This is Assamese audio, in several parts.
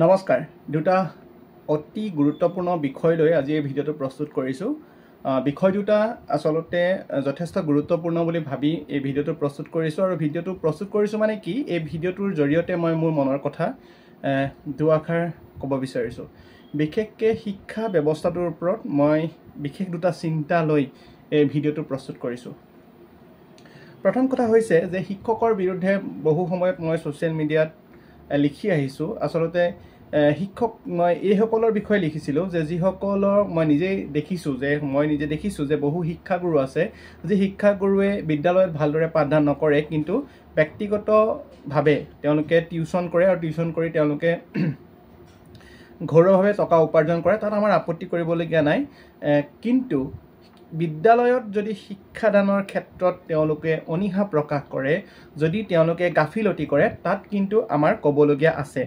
নমস্কাৰ দুটা অতি গুৰুত্বপূৰ্ণ বিষয় লৈ আজি এই ভিডিঅ'টো প্ৰস্তুত কৰিছোঁ বিষয় দুটা আসলতে যথেষ্ট গুৰুত্বপূৰ্ণ বুলি ভাবি এই ভিডিঅ'টো প্ৰস্তুত কৰিছোঁ আৰু ভিডিঅ'টো প্ৰস্তুত কৰিছোঁ মানে কি এই ভিডিঅ'টোৰ জৰিয়তে মই মোৰ মনৰ কথা দুআষাৰ ক'ব বিচাৰিছোঁ বিশেষকৈ শিক্ষা ব্যৱস্থাটোৰ ওপৰত মই বিশেষ দুটা চিন্তা লৈ এই ভিডিঅ'টো প্ৰস্তুত কৰিছোঁ প্ৰথম কথা হৈছে যে শিক্ষকৰ বিৰুদ্ধে বহু সময়ত মই ছ'চিয়েল মিডিয়াত লিখি আহিছোঁ আসলতে শিক্ষক মই এইসকলৰ বিষয়ে লিখিছিলোঁ যে যিসকলৰ মই নিজে দেখিছোঁ যে বহু শিক্ষাগুৰু আছে যে শিক্ষাগুৰুৱে বিদ্যালয়ত ভালদৰে পাঠদান নকৰে কিন্তু ব্যক্তিগতভাৱে তেওঁলোকে টিউচন কৰে আৰু টিউচন কৰি তেওঁলোকে ঘৰুৱাভাৱে টকা উপাৰ্জন কৰে তাত আমাৰ আপত্তি কৰিবলগীয়া নাই কিন্তু বিদ্যালয়ত যদি শিক্ষাদানৰ ক্ষেত্ৰত তেওঁলোকে অনীহা প্ৰকাশ কৰে যদি তেওঁলোকে গাফিলতি কৰে তাত কিন্তু আমাৰ ক'বলগীয়া আছে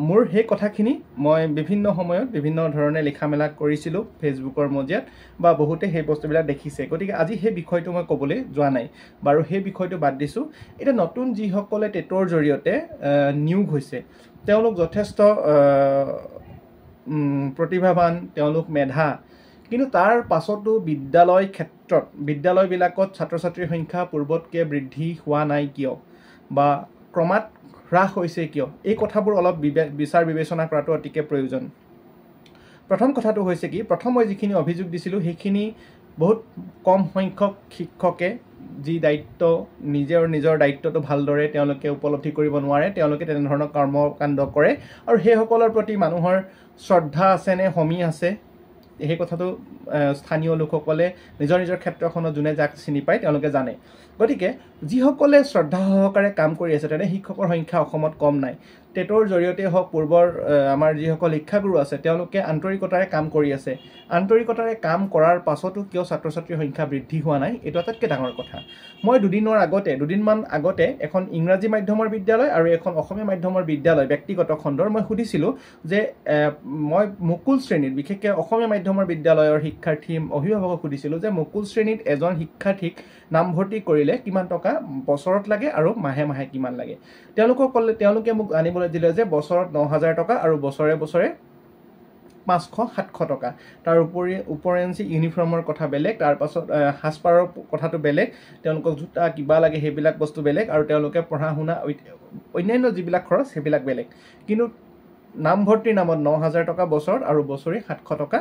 মোৰ সেই কথাখিনি মই বিভিন্ন সময়ত বিভিন্ন ধৰণে লিখা মেলা কৰিছিলোঁ ফেচবুকৰ মজিয়াত বা বহুতে সেই বস্তুবিলাক দেখিছে গতিকে আজি সেই বিষয়টো মই ক'বলৈ যোৱা নাই বাৰু সেই বিষয়টো বাদ দিছোঁ এটা নতুন যিসকলে টেটৰ জৰিয়তে নিয়োগ হৈছে তেওঁলোক যথেষ্ট প্ৰতিভাৱান তেওঁলোক মেধা কিন্তু তাৰ পাছতো বিদ্যালয়বিলাকত ছাত্ৰ ছাত্ৰীৰ সংখ্যা পূৰ্বতকৈ বৃদ্ধি হোৱা নাই কিয় বা ক্ৰমাৎ হ্ৰাস হৈছে কিয় এই কথাবোৰ অলপ বিচাৰ বিবেচনা কৰাটো অতিকৈ প্ৰয়োজন প্ৰথম কথাটো হৈছে কি প্ৰথম মই যিখিনি অভিযোগ দিছিলোঁ সেইখিনি বহুত কম সংখ্যক শিক্ষকে যি দায়িত্ব নিজৰ দায়িত্বটো ভালদৰে তেওঁলোকে উপলব্ধি কৰিব নোৱাৰে তেওঁলোকে তেনেধৰণৰ কৰ্মকাণ্ড কৰে আৰু সেইসকলৰ প্ৰতি মানুহৰ শ্ৰদ্ধা আছেনে সমী আছে সেই কথাটো স্থানীয় লোকসকলে নিজৰ ক্ষেত্ৰখনত যোনে যাক চিনি পায় তেওঁলোকে জানে গতিকে যিসকলে শ্ৰদ্ধা সহকাৰে কাম কৰি আছে তেনে শিক্ষকৰ সংখ্যা অসমত কম নাই টেটৰ জৰিয়তে হওক পূৰ্বৰ আমাৰ যিসকল শিক্ষাগুৰু আছে তেওঁলোকে আন্তৰিকতাৰে কাম কৰি আছে আন্তৰিকতাৰে কাম কৰাৰ পাছতো কিয় ছাত্ৰ ছাত্ৰীৰ সংখ্যা বৃদ্ধি হোৱা নাই এইটো আটাইতকৈ ডাঙৰ কথা মই দুদিনমান আগতে এখন ইংৰাজী মাধ্যমৰ বিদ্যালয় আৰু এখন অসমীয়া মাধ্যমৰ বিদ্যালয় ব্যক্তিগত খণ্ডৰ মই সুধিছিলোঁ যে মই মুকুল শ্ৰেণীত বিশেষকৈ অসমীয়া মাধ্যমৰ বিদ্যালয়ৰ শিক্ষাৰ্থী অভিভাৱকক সুধিছিলোঁ যে মুকুল শ্ৰেণীত এজন শিক্ষাৰ্থীক নামভৰ্তি কৰিলে কিমান টকা বছৰত লাগে আৰু মাহে মাহে কিমান লাগে তেওঁলোকে মোক আনিবলৈ দিলে যে বছৰত ৯,০০০ টকা আৰু বছৰে ৫০০-৭০০ টকা তাৰ উপৰেঞ্চি ইউনিফৰ্মৰ কথা বেলেগ তাৰ পাছত সাজপাৰৰ কথাটো বেলেগ তেওঁলোকক জোতা কিবা লাগে সেইবিলাক বস্তু বেলেগ আৰু তেওঁলোকে পঢ়া শুনা অন্যান্য যিবিলাক খৰচ সেইবিলাক বেলেগ কিন্তু নামভৰ্তিৰ নামত ৯,০০০ টকা বছৰত আৰু বছৰি ৭০০ টকা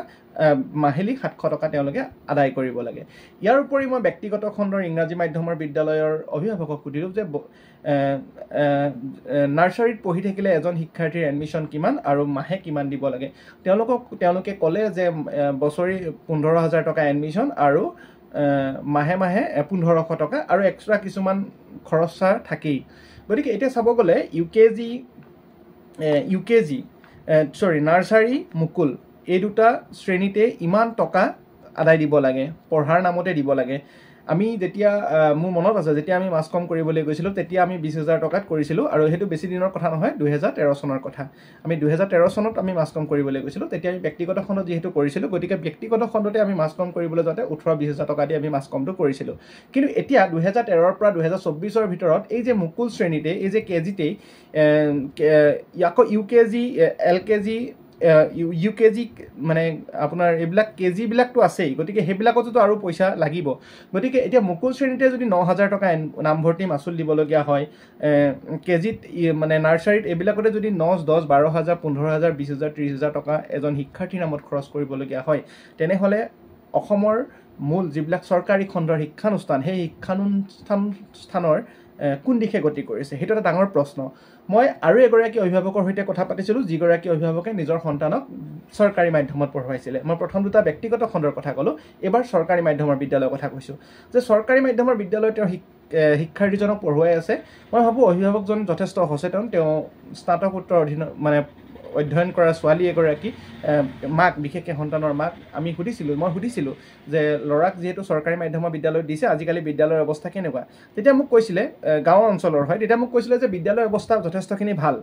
মাহিলী ৭০০ টকা তেওঁলোকে আদায় কৰিব লাগে ইয়াৰ উপৰি মই ব্যক্তিগত খণ্ডৰ ইংৰাজী মাধ্যমৰ বিদ্যালয়ৰ অভিভাৱকক সুধিলোঁ যে নাৰ্চাৰীত পঢ়ি থাকিলে এজন শিক্ষাৰ্থীৰ এডমিশ্যন কিমান আৰু মাহে কিমান দিব লাগে তেওঁলোকে ক'লে যে বছৰি ১৫,০০০ টকা এডমিশ্যন আৰু মাহে ১৫০০ টকা আৰু এক্সট্ৰা কিছুমান খৰচা থাকেই গতিকে এতিয়া চাব গ'লে নাৰ্চাৰী মুকুল এই দুটা শ্ৰেণীতে ইমান টকা আদায় দিব লাগে পঢ়াৰ নামতে দিব লাগে আমি যেতিয়া মোৰ মনত আছে যেতিয়া আমি মাছ কম কৰিবলৈ গৈছিলোঁ তেতিয়া আমি ২০,০০০ টকাত কৰিছিলোঁ আৰু সেইটো বেছি দিনৰ কথা নহয় ২০১৩ চনৰ কথা আমি ২০১৩ চনত আমি মাছ কম কৰিবলৈ গৈছিলোঁ তেতিয়া আমি ব্যক্তিগত খণ্ডত যিহেতু কৰিছিলোঁ গতিকে ব্যক্তিগত খণ্ডতে আমি মাছ কম কৰিবলৈ যাওঁতে ১৮-২০,০০০ টকা দি আমি মাছ কমটো কৰিছিলোঁ কিন্তু এতিয়া ২০১৩ৰ পৰা ২০২৪ৰ ভিতৰত এই যে মুকুল শ্ৰেণীতে এই যে কেজিতেই আকৌ UKG LKG UKG মানে আপোনাৰ এইবিলাক কেজিবিলাকতো আছেই গতিকে সেইবিলাকতো আৰু পইচা লাগিব গতিকে এতিয়া মুকুল শ্ৰেণীতে যদি ৯,০০০ টকা নামভৰ্তি মাচুল দিবলগীয়া হয় কেজিত মানে নাৰ্চাৰীত এইবিলাকতে যদি ৯, ১০, ১২,০০০, ১৫,০০০, ২০,০০০, ৩০,০০০ টকা এজন শিক্ষাৰ্থীৰ নামত খৰচ কৰিবলগীয়া হয় তেনেহ'লে অসমৰ মূল যিবিলাক চৰকাৰী খণ্ডৰ শিক্ষানুষ্ঠান সেই শিক্ষানুষ্ঠানৰ কোন দিশে গতি কৰিছে সেইটো এটা ডাঙৰ প্ৰশ্ন মই আৰু এগৰাকী অভিভাৱকৰ সৈতে কথা পাতিছিলোঁ যিগৰাকী অভিভাৱকে নিজৰ সন্তানক চৰকাৰী মাধ্যমত পঢ়ুৱাইছিলে মই প্ৰথম দুটা ব্যক্তিগত খণ্ডৰ কথা ক'লোঁ এবাৰ চৰকাৰী মাধ্যমৰ বিদ্যালয়ৰ কথা কৈছোঁ যে চৰকাৰী মাধ্যমৰ বিদ্যালয়ত তেওঁ শিক্ষাৰ্থীজনক পঢ়ুৱাই আছে মই ভাবোঁ অভিভাৱকজন যথেষ্ট সচেতন তেওঁ স্নাতকোত্তৰ অধীনত মানে অধ্যয়ন কৰা ছোৱালী এগৰাকী মাক বিশেষকৈ সন্তানৰ মাক মই সুধিছিলোঁ যে ল'ৰাক যিহেতু চৰকাৰী মাধ্যমৰ বিদ্যালয়ত দিছে আজিকালি বিদ্যালয়ৰ অৱস্থা কেনেকুৱা তেতিয়া মোক কৈছিলে গাঁও অঞ্চলৰ হয় তেতিয়া মোক কৈছিলে যে বিদ্যালয়ৰ অৱস্থা যথেষ্টখিনি ভাল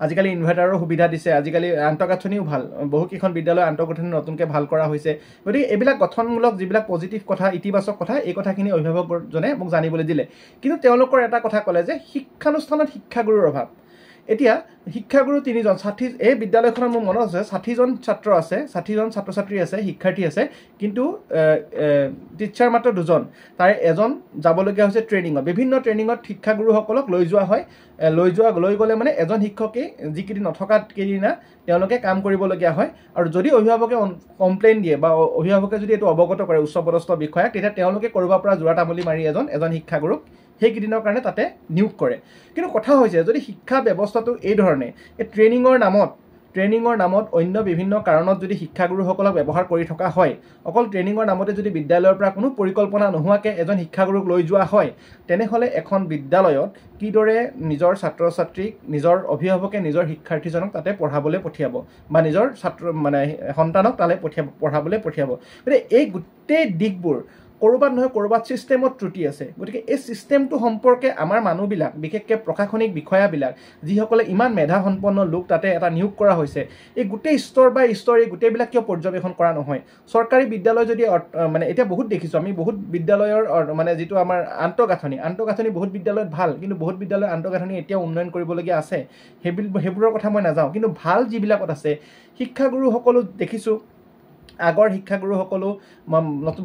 আজিকালি ইনভাৰ্টাৰৰ সুবিধা দিছে আজিকালি আন্তঃগাঁথনিও ভাল বহুকেইখন বিদ্যালয় আন্তঃগাঁথনি নতুনকৈ ভাল কৰা হৈছে গতিকে এইবিলাক গঠনমূলক যিবিলাক পজিটিভ কথা ইতিবাচক কথা এই কথাখিনি অভিভাৱকজনে মোক জানিবলৈ দিলে কিন্তু তেওঁলোকৰ এটা কথা ক'লে যে শিক্ষানুষ্ঠানত শিক্ষাগুৰুৰ অভাৱ এতিয়া শিক্ষাগুৰু 3জন 60 এই বিদ্যালয়খনত মোৰ মনত আছে 60জন ছাত্ৰ আছে 60জন ছাত্ৰ ছাত্ৰী আছে শিক্ষাৰ্থী আছে কিন্তু টিচাৰ মাত্ৰ 2জন তাৰে এজন যাবলগীয়া হৈছে ট্ৰেইনিঙত বিভিন্ন ট্ৰেইনিঙত শিক্ষাগুৰুসকলক লৈ যোৱা হয় লৈ গ'লে মানে এজন শিক্ষকে যিকেইদিন নথকাত কেইদিনা তেওঁলোকে কাম কৰিবলগীয়া হয় আৰু যদি অভিভাৱকে কমপ্লেইন দিয়ে বা অভিভাৱকে যদি এইটো অৱগত কৰে উচ্চপদস্থ বিষয়াক তেতিয়া তেওঁলোকে কৰবাৰ পৰা যোৰা তামুলি মাৰি এজন শিক্ষাগুৰুক সেইকেইদিনৰ কাৰণে তাতে নিয়োগ কৰে কিন্তু কথা হৈছে যদি শিক্ষা ব্যৱস্থাটো এই ধৰণে এই ট্ৰেইনিঙৰ নামত অন্য বিভিন্ন কাৰণত যদি শিক্ষাগুৰুসকলক ব্যৱহাৰ কৰি থকা হয় অকল ট্ৰেইনিঙৰ নামতে যদি বিদ্যালয়ৰ পৰা কোনো পৰিকল্পনা নোহোৱাকৈ এজন শিক্ষাগুৰুক লৈ যোৱা হয় তেনেহ'লে এখন বিদ্যালয়ত কিদৰে নিজৰ ছাত্ৰ ছাত্ৰীক নিজৰ অভিভাৱকে নিজৰ শিক্ষাৰ্থীজনক তাতে পঢ়াবলৈ পঠিয়াব বা নিজৰ সন্তানক তালৈ পঢ়াবলৈ পঠিয়াব গতিকে এই গোটেই দিশবোৰ কৰবাত নহয় কৰবাত সিস্টেমত ত্ৰুটি আছে গতিকে এই সিস্টেমটো সম্পৰ্কে আমাৰ মানুহবিলাক বিশেষকৈ প্ৰশাসনিক বিষয়াবিলাক যিসকলে ইমান মেধাসম্পন্ন লোক তাতে এটা নিয়োগ কৰা হৈছে এই গোটেই স্তৰ বাই স্তৰ এই গোটেইবিলাক কিয় পৰ্যবেক্ষণ কৰা নহয় চৰকাৰী বিদ্যালয় যদি এতিয়া বহুত দেখিছোঁ আমি বহুত বিদ্যালয়ৰ যিটো আমাৰ আন্তঃগাঁথনি বহুত বিদ্যালয়ত ভাল কিন্তু বহুত বিদ্যালয়ৰ আন্তঃগাঁথনি এতিয়াও উন্নয়ন কৰিবলগীয়া আছে সেইবোৰৰ কথা মই নাযাওঁ কিন্তু ভাল যিবিলাকত আছে শিক্ষাগুৰুসকলো দেখিছোঁ আগৰ শিক্ষাগুৰুসকলো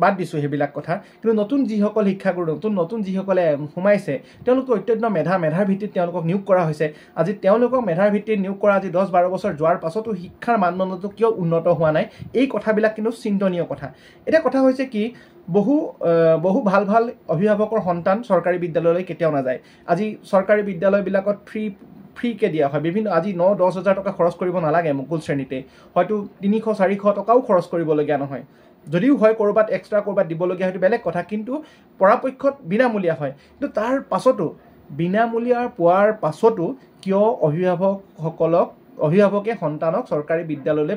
বাদ দিছোঁ সেইবিলাক কথা কিন্তু নতুন যিসকল শিক্ষাগুৰু নতুন যিসকলে সোমাইছে তেওঁলোকে অত্যন্ত মেধাৰ ভিত্তিত তেওঁলোকক নিয়োগ কৰা হৈছে আজি তেওঁলোকক মেধাৰ ভিত্তিত নিয়োগ কৰা আজি 10-12 বছৰ যোৱাৰ পাছতো শিক্ষাৰ মানদণ্ডটো কিয় উন্নত হোৱা নাই এই কথাবিলাক কিন্তু চিন্তনীয় কথা এতিয়া কথা হৈছে কি বহু ভাল অভিভাৱকৰ সন্তান চৰকাৰী বিদ্যালয়লৈ কেতিয়াও নাযায় আজি চৰকাৰী বিদ্যালয়বিলাকত ফ্ৰীকে দিয়া হয় বিভিন্ন আজি 9-10 হাজাৰ টকা খৰচ কৰিব নালাগে মুকুল শ্ৰেণীতে হয়তো 300-400 টকাও খৰচ কৰিবলগীয়া নহয় যদিও হয় কৰবাত এক্সট্ৰা কৰবাত দিবলগীয়া হয়তো বেলেগ কথা কিন্তু পৰাপক্ষত বিনামূলীয়া হয় কিন্তু তাৰ পাছতো বিনামূলীয়া পোৱাৰ পাছতো কিয় অভিভাৱকে সন্তানক চৰকাৰী বিদ্যালয়লৈ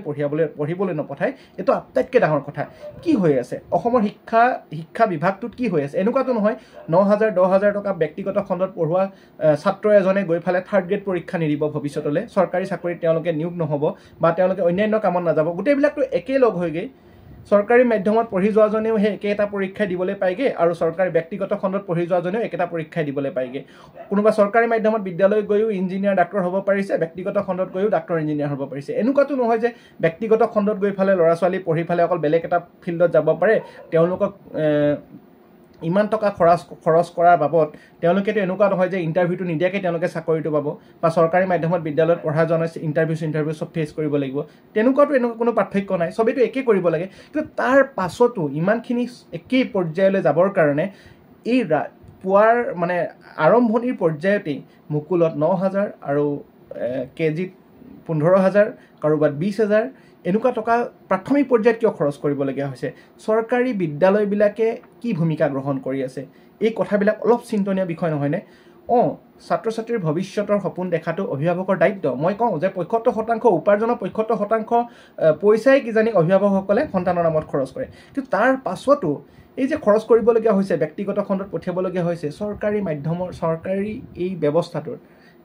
পঢ়িবলৈ নপঠায় এইটো আটাইতকৈ ডাঙৰ কথা কি হৈ আছে অসমৰ শিক্ষা বিভাগটোত কি হৈ আছে এনেকুৱাতো নহয় 9,000-10,000 টকা ব্যক্তিগত খণ্ডত পঢ়োৱা ছাত্ৰ এজনে গৈ ফালে 3rd গ্ৰেড পৰীক্ষা নিদিব ভৱিষ্যতলৈ চৰকাৰী চাকৰিত তেওঁলোকে নিয়োগ নহ'ব বা তেওঁলোকে অন্যান্য কামত নাযাব গোটেইবিলাকতো একেলগ হয়গৈ চৰকাৰী মাধ্যমত পঢ়ি যোৱাজনেও সেই একেটা পৰীক্ষা দিবলৈ পায়গে আৰু চৰকাৰী ব্যক্তিগত খণ্ডত পঢ়ি যোৱাজনেও একেটা পৰীক্ষা দিবলৈ পায়গে কোনোবা চৰকাৰী মাধ্যমত বিদ্যালয় গৈও ইঞ্জিনিয়াৰ ডাক্তৰ হ'ব পাৰিছে ব্যক্তিগত খণ্ডত গৈও ডাক্তৰ ইঞ্জিনিয়াৰ হ'ব পাৰিছে এনেকুৱাতো নহয় যে ব্যক্তিগত খণ্ডত গৈ ফালে ল'ৰা ছোৱালী পঢ়ি ফালে অকল বেলেগ এটা ফিল্ডত যাব পাৰে তেওঁলোকক ইমান টকা খৰচ কৰাৰ বাবদ তেওঁলোকেতো এনেকুৱা নহয় যে ইণ্টাৰভিউটো নিদিয়াকৈ তেওঁলোকে চাকৰিটো পাব বা চৰকাৰী মাধ্যমত বিদ্যালয়ত পঢ়াজনে ইণ্টাৰভিউ চব ফেচ কৰিব লাগিব তেনেকুৱাতো এনেকুৱা কোনো পাৰ্থক্য নাই চবেইতো একে কৰিব লাগে কিন্তু তাৰ পাছতো ইমানখিনি একেই পৰ্যায়লৈ যাবৰ কাৰণে এই পুৱাৰ আৰম্ভণিৰ পৰ্যায়তেই মুকুলত 9,000 আৰু কেজিত 15,000 কাৰোবাত 20,000 এনেকুৱা টকা প্ৰাথমিক পৰ্যায়ত কিয় খৰচ কৰিবলগীয়া হৈছে চৰকাৰী বিদ্যালয়বিলাকে কি ভূমিকা গ্ৰহণ কৰি আছে এই কথাবিলাক অলপ চিন্তনীয় বিষয় নহয়নে ছাত্ৰ ছাত্ৰীৰ ভৱিষ্যতৰ সপোন দেখাটো অভিভাৱকৰ দায়িত্ব মই কওঁ যে 75% উপাৰ্জনৰ 75% পইচাই কিজানি অভিভাৱকসকলে সন্তানৰ নামত খৰচ কৰে কিন্তু তাৰ পাছতো এই যে খৰচ কৰিবলগীয়া হৈছে ব্যক্তিগত খণ্ডত পঠিয়াবলগীয়া হৈছে চৰকাৰী এই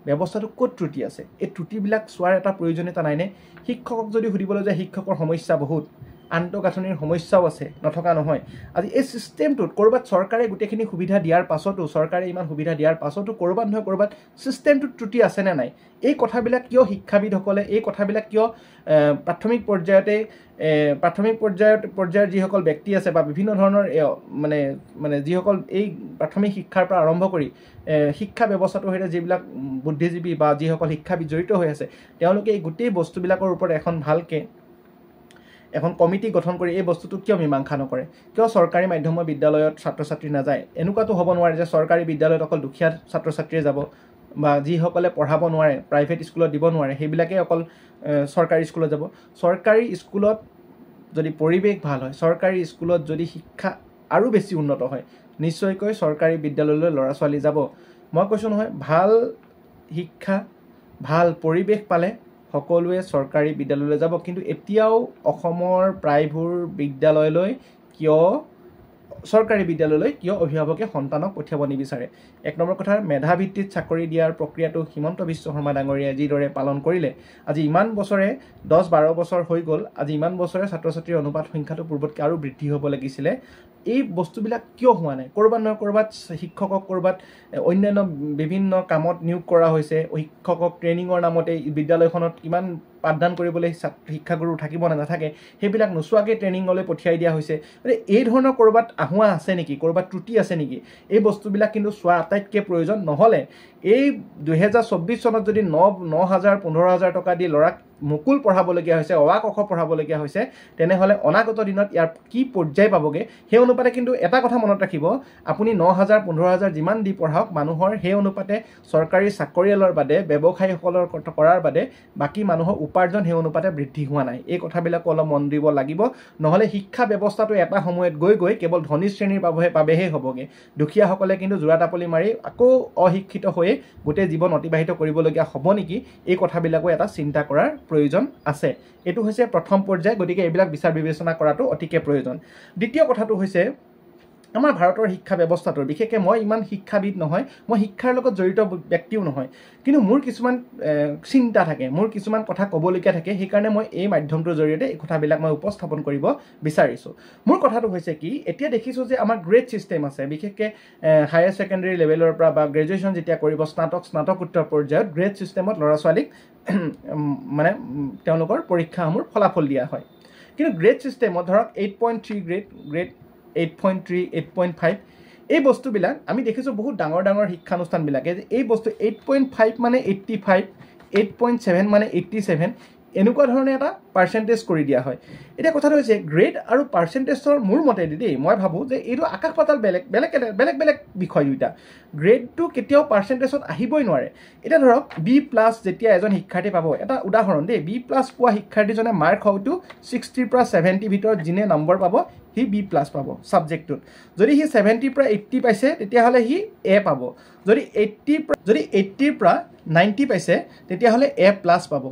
ব্যৱস্থাটো ক'ত ত্ৰুটি আছে এই ত্ৰুটিবিলাক চোৱাৰ এটা প্ৰয়োজনীয়তা নাইনে শিক্ষকক যদি সুধিবলৈ যায় শিক্ষকৰ সমস্যা বহুত আন্তঃগাঁথনিৰ সমস্যাও আছে নথকা নহয় আজি এই সিস্টেমটোত কৰবাত চৰকাৰে গোটেইখিনি সুবিধা দিয়াৰ পাছতো চৰকাৰে ইমান সুবিধা দিয়াৰ পাছতো কৰবাত নহয় কৰবাত সিস্টেমটোত ত্ৰুটি আছে নে নাই এই কথাবিলাক কিয় শিক্ষাবিদসকলে এই কথাবিলাক কিয় প্ৰাথমিক পৰ্যায়ৰ যিসকল ব্যক্তি আছে বা বিভিন্ন ধৰণৰ যিসকল এই প্ৰাথমিক শিক্ষাৰ পৰা আৰম্ভ কৰি শিক্ষা ব্যৱস্থাটোৰ সৈতে যিবিলাক বুদ্ধিজীৱী বা যিসকল শিক্ষাবিদ জড়িত হৈ আছে তেওঁলোকে এই গোটেই বস্তুবিলাকৰ ওপৰত এখন কমিটি গঠন কৰি এই বস্তুটো কিয় মীমাংসা নকৰে কিয় চৰকাৰী মাধ্যমৰ বিদ্যালয়ত ছাত্ৰ ছাত্ৰী নাযায় এনেকুৱাতো হ'ব নোৱাৰে যে চৰকাৰী বিদ্যালয়ত অকল দুখীয়া ছাত্ৰ ছাত্ৰীয়ে যাব বা যিসকলে পঢ়াব নোৱাৰে প্ৰাইভেট স্কুলত দিব নোৱাৰে সেইবিলাকে অকল চৰকাৰী স্কুলত যাব চৰকাৰী স্কুলত যদি পৰিৱেশ ভাল হয় চৰকাৰী স্কুলত যদি শিক্ষা আৰু বেছি উন্নত হয় নিশ্চয়কৈ চৰকাৰী বিদ্যালয়লৈ ল'ৰা ছোৱালী যাব মই কৈছোঁ নহয় ভাল শিক্ষা ভাল পৰিৱেশ পালে সকলোৱে চৰকাৰী বিদ্যালয়লৈ যাব কিন্তু এতিয়াও অসমৰ প্ৰায়বোৰ বিদ্যালয়লৈ কিয় চৰকাৰী বিদ্যালয়লৈ কিয় অভিভাৱকে সন্তানক পঠিয়াব নিবিচাৰে? এক নম্বৰ কথা, মেধাভিত্তিত চাকৰি দিয়াৰ প্ৰক্ৰিয়াটো হিমন্ত বিশ্ব শৰ্মা ডাঙৰীয়াই যিদৰে পালন কৰিলে, আজি ইমান বছৰে 10-12 বছৰ হৈ গ'ল, আজি ইমান বছৰে ছাত্ৰ ছাত্ৰীৰ অনুপাত সংখ্যাটো পূৰ্বতকৈ আৰু বৃদ্ধি হ'ব লাগিছিলে। এই বস্তুবিলাক কিয় হোৱা নাই? ক'ৰবাত নহয় ক'ৰবাত শিক্ষকক ক'ৰবাত অন্যান্য বিভিন্ন কামত নিয়োগ কৰা হৈছে, শিক্ষকক ট্ৰেইনিঙৰ নামতে বিদ্যালয়খনত কিমান পাঠদান কৰিবলৈ শিক্ষাগুৰু থাকিব নে নাথাকে, সেইবিলাক নোচোৱাকৈ ট্ৰেইনিঙলৈ পঠিয়াই দিয়া হৈছে। গতিকে এই ধৰণৰ ক'ৰবাত আহুৱা আছে নেকি, ক'ৰবাত ত্ৰুটি আছে নেকি, এই বস্তুবিলাক কিন্তু চোৱা আটাইতকৈ প্ৰয়োজন। নহ'লে এই 2024 চনত যদি 9,000 15,000 টকা দি ল'ৰাক মুকুল পঢ়াবলগীয়া হৈছে, অ আ ক খ পঢ়াবলগীয়া হৈছে, তেনেহ'লে অনাগত দিনত ইয়াৰ কি পৰ্যায় পাবগৈ, সেই অনুপাতে কিন্তু এটা কথা মনত ৰাখিব, আপুনি 9,000 15,000 যিমান দি পঢ়াওক, মানুহৰ সেই অনুপাতে চৰকাৰী চাকৰিয়ালৰ বাদে, ব্যৱসায়ীসকলৰ কৰাৰ বাদে বাকী মানুহৰ উপাৰ্জন সেই অনুপাতে বৃদ্ধি হোৱা নাই। এই কথাবিলাকো অলপ মন দিব লাগিব। নহ'লে শিক্ষা ব্যৱস্থাটো এটা সময়ত গৈ গৈ কেৱল ধনী শ্ৰেণীৰ বাবেহে হ'বগৈ। দুখীয়াসকলে কিন্তু জোৰা টাপলি মাৰি আকৌ অশিক্ষিত হৈয়ে গোটেই জীৱন অতিবাহিত কৰিবলগীয়া হ'ব নেকি, এই কথাবিলাকো এটা চিন্তা কৰাৰ প্ৰয়োজন আছে। এইটো হৈছে প্ৰথম পৰ্যায়, গতিকে এইবিলাক বিচাৰ বিবেচনা কৰাটো অতিকে প্ৰয়োজন। দ্বিতীয় কথাটো হৈছে আমাৰ ভাৰতৰ শিক্ষা ব্যৱস্থাটোৰ, বিশেষকৈ মই ইমান শিক্ষাবিদ নহয়, মই শিক্ষাৰ লগত জড়িত ব্যক্তিও নহয়, কিন্তু মোৰ কিছুমান চিন্তা থাকে, মোৰ কিছুমান কথা ক'বলগীয়া থাকে, সেইকাৰণে মই এই মাধ্যমটোৰ জৰিয়তে এই কথাবিলাক মই উপস্থাপন কৰিব বিচাৰিছোঁ। মোৰ কথাটো হৈছে কি, এতিয়া দেখিছোঁ যে আমাৰ গ্ৰেড ছিষ্টেম আছে, বিশেষকৈ হায়াৰ ছেকেণ্ডেৰী লেভেলৰ পৰা বা গ্ৰেজুৱেশ্যন যেতিয়া কৰিব, স্নাতকোত্তৰ পৰ্যায়ত গ্ৰেড ছিষ্টেমত ল'ৰা ছোৱালীক মানে তেওঁলোকৰ পৰীক্ষাসমূহৰ ফলাফল দিয়া হয়। কিন্তু গ্ৰেড ছিষ্টেমত ধৰক 8.3 গ্ৰেড 8.3 8.5 এই বস্তুবিলাক আমি দেখিছোঁ বহুত ডাঙৰ ডাঙৰ শিক্ষানুষ্ঠানবিলাকে যে এই বস্তু 8.5 মানে 85, 8.7 মানে 87, এনেকুৱা ধৰণে এটা পাৰ্চেণ্টেজ কৰি দিয়া হয়। এতিয়া কথাটো হৈছে গ্ৰেড আৰু পাৰ্চেণ্টেজৰ মোৰ মতেদি দেই, মই ভাবোঁ যে এইটো আকাশ পাতাল বেলেগ বেলেগ বিষয় দুটা। গ্ৰেডটো কেতিয়াও পাৰ্চেণ্টেজত আহিবই নোৱাৰে। এতিয়া ধৰক B+ যেতিয়া এজন শিক্ষাৰ্থী পাব, এটা উদাহৰণ দেই, B+ পোৱা শিক্ষাৰ্থীজনে মাৰ্ক হয়তো 60 পৰা 70 ভিতৰত যিনে নম্বৰ পাব সি B+ পাব ছাবজেক্টটোত। যদি সি 70 পৰা 80 পাইছে তেতিয়াহ'লে সি A পাব। যদি 80 পৰা 90 পাইছে তেতিয়াহ'লে A+ পাব।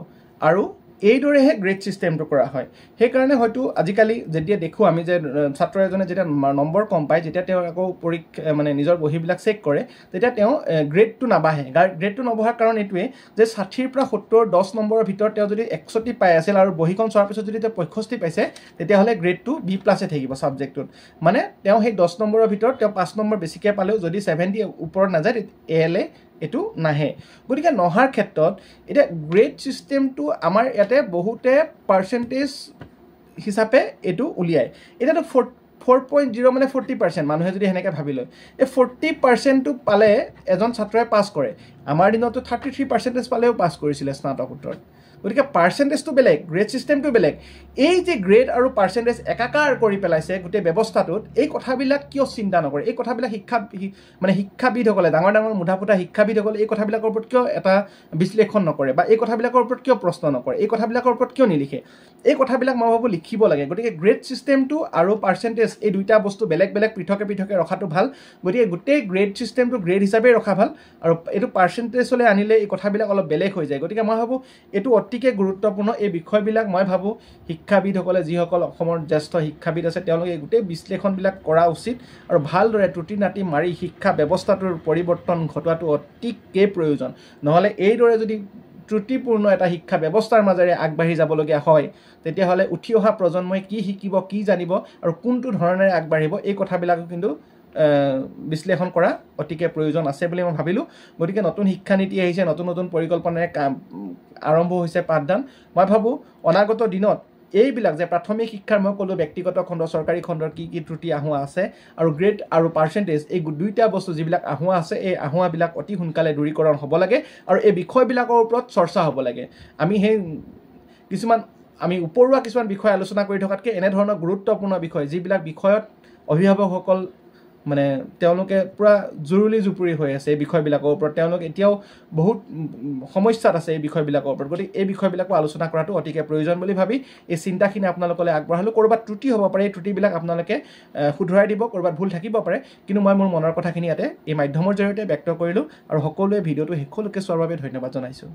আৰু এইদৰেহে গ্ৰেড ছিষ্টেমটো কৰা হয়। সেইকাৰণে হয়তো আজিকালি যেতিয়া দেখোঁ আমি যে ছাত্ৰ এজনে যেতিয়া নম্বৰ কম পায়, যেতিয়া তেওঁ আকৌ মানে নিজৰ বহীবিলাক চেক কৰে, তেতিয়া তেওঁ গ্ৰেডটো নাবাঢ়ে। গ্ৰেডটো নবঢ়াৰ কাৰণ এইটোৱে যে 60 পৰা 70 10 নম্বৰৰ ভিতৰত তেওঁ যদি 61 পাই আছিল আৰু বহীখন চোৱাৰ পিছত যদি তেওঁ 65 পাইছে, তেতিয়াহ'লে গ্ৰেডটো B+ থাকিব ছাবজেক্টটোত। মানে তেওঁ সেই 10 নম্বৰৰ ভিতৰত তেওঁ 5 নম্বৰ বেছিকৈ পালেও যদি 70 ওপৰত নাযায় ALA এইটো নাহে। গতিকে নহাৰ ক্ষেত্ৰত এতিয়া গ্ৰেড ছিষ্টেমটো আমাৰ ইয়াতে বহুতে পাৰ্চেণ্টেজ হিচাপে এইটো উলিয়ায়। এতিয়াতো 4.0 মানে 40%, মানুহে যদি সেনেকৈ ভাবি লয়, এই 40%টো পালে এজন ছাত্ৰই পাছ কৰে। আমাৰ দিনতো 33% পালেও পাছ কৰিছিলে স্নাতকোত্তৰত। গতিকে পাৰ্চেণ্টেজটো বেলেগ, গ্ৰেড ছিষ্টেমটো বেলেগ। এই যে গ্ৰেড আৰু পাৰ্চেণ্টেজ একাকাৰ কৰি পেলাইছে গোটেই ব্যৱস্থাটোত, এই কথাবিলাক কিয় চিন্তা নকৰে? এই কথাবিলাক শিক্ষাবিদসকলে, ডাঙৰ ডাঙৰ মুধা ফুটা শিক্ষাবিদসকলে এই কথাবিলাকৰ ওপৰত কিয় এটা বিশ্লেষণ নকৰে, বা এই কথাবিলাকৰ ওপৰত কিয় প্ৰশ্ন নকৰে, এই কথাবিলাকৰ ওপৰত কিয় নিলিখে? এই কথাবিলাক মই ভাবোঁ লিখিব লাগে। গতিকে গ্ৰেড ছিষ্টেমটো আৰু পাৰ্চেণ্টেজ এই দুইটা বস্তু বেলেগ পৃথকে ৰখাটো ভাল। গতিকে গোটেই গ্ৰেড ছিষ্টেমটো গ্ৰেড হিচাপে ৰখা ভাল, আৰু এইটো পাৰ্চেণ্টেজলৈ আনিলে এই কথাবিলাক অলপ বেলেগ হৈ যায়। গতিকে মই ভাবোঁ এইটো অতিকে গুৰুত্বপূৰ্ণ। এই বিষয়বিলাক মই ভাবোঁ শিক্ষাবিদসকলে, যিসকল অসমৰ জ্যেষ্ঠ শিক্ষাবিদ আছে, তেওঁলোকে গোটেই বিশ্লেষণবিলাক কৰা উচিত, আৰু ভালদৰে টুটি নাটি মাৰি শিক্ষা ব্যৱস্থাটোৰ পৰিৱৰ্তন ঘটোৱাটো অতিকে প্ৰয়োজন। নহ'লে এইদৰে যদি ত্ৰুটিপূৰ্ণ এটা শিক্ষা ব্যৱস্থাৰ মাজেৰে আগবাঢ়ি যাবলগীয়া হয়, তেতিয়াহ'লে উঠি অহা প্ৰজন্মই কি শিকিব, কি জানিব, আৰু কোনটো ধৰণেৰে আগবাঢ়িব, এই কথাবিলাকো কিন্তু বিশ্লেষণ কৰা অতিকে প্ৰয়োজন আছে বুলি মই ভাবিলোঁ। গতিকে নতুন শিক্ষানীতি আহিছে, নতুন পৰিকল্পনাৰে আৰম্ভ হৈছে পাঠদান। মই ভাবোঁ অনাগত দিনত এইবিলাক যে প্ৰাথমিক শিক্ষাৰ মই ক'লোঁ ব্যক্তিগত খণ্ড, চৰকাৰী খণ্ডৰ কি ত্ৰুটি আহুৱা আছে, আৰু গ্ৰেড আৰু পাৰ্চেণ্টেজ এই দুইটা বস্তু যিবিলাক আহুৱা আছে, এই আহুৱাবিলাক অতি সোনকালে দূৰীকৰণ হ'ব লাগে, আৰু এই বিষয়বিলাকৰ ওপৰত চৰ্চা হ'ব লাগে। আমি উপৰুৱা কিছুমান বিষয় আলোচনা কৰি থকাতকৈ এনেধৰণৰ গুৰুত্বপূৰ্ণ বিষয়, যিবিলাক বিষয়ত অভিভাৱকসকল মানে তেওঁলোকে পূৰা জুপুৰি হৈ আছে এই বিষয়বিলাকৰ ওপৰত, তেওঁলোক এতিয়াও বহুত সমস্যাত আছে এই বিষয়বিলাকৰ ওপৰত। গতিকে এই বিষয়বিলাকো আলোচনা কৰাটো অতিকে প্ৰয়োজন বুলি ভাবি এই চিন্তাখিনি আপোনালোকলৈ আগবঢ়ালোঁ। ক'ৰবাত ত্ৰুটি হ'ব পাৰে, এই ত্ৰুটিবিলাক আপোনালোকে শুধৰাই দিব, ক'ৰবাত ভুল থাকিব পাৰে, কিন্তু মই মোৰ মনৰ কথাখিনি ইয়াতে এই মাধ্যমৰ জৰিয়তে ব্যক্ত কৰিলোঁ, আৰু সকলোৱে ভিডিঅ'টো শেষলৈকে চোৱাৰ বাবে ধন্যবাদ জনাইছোঁ।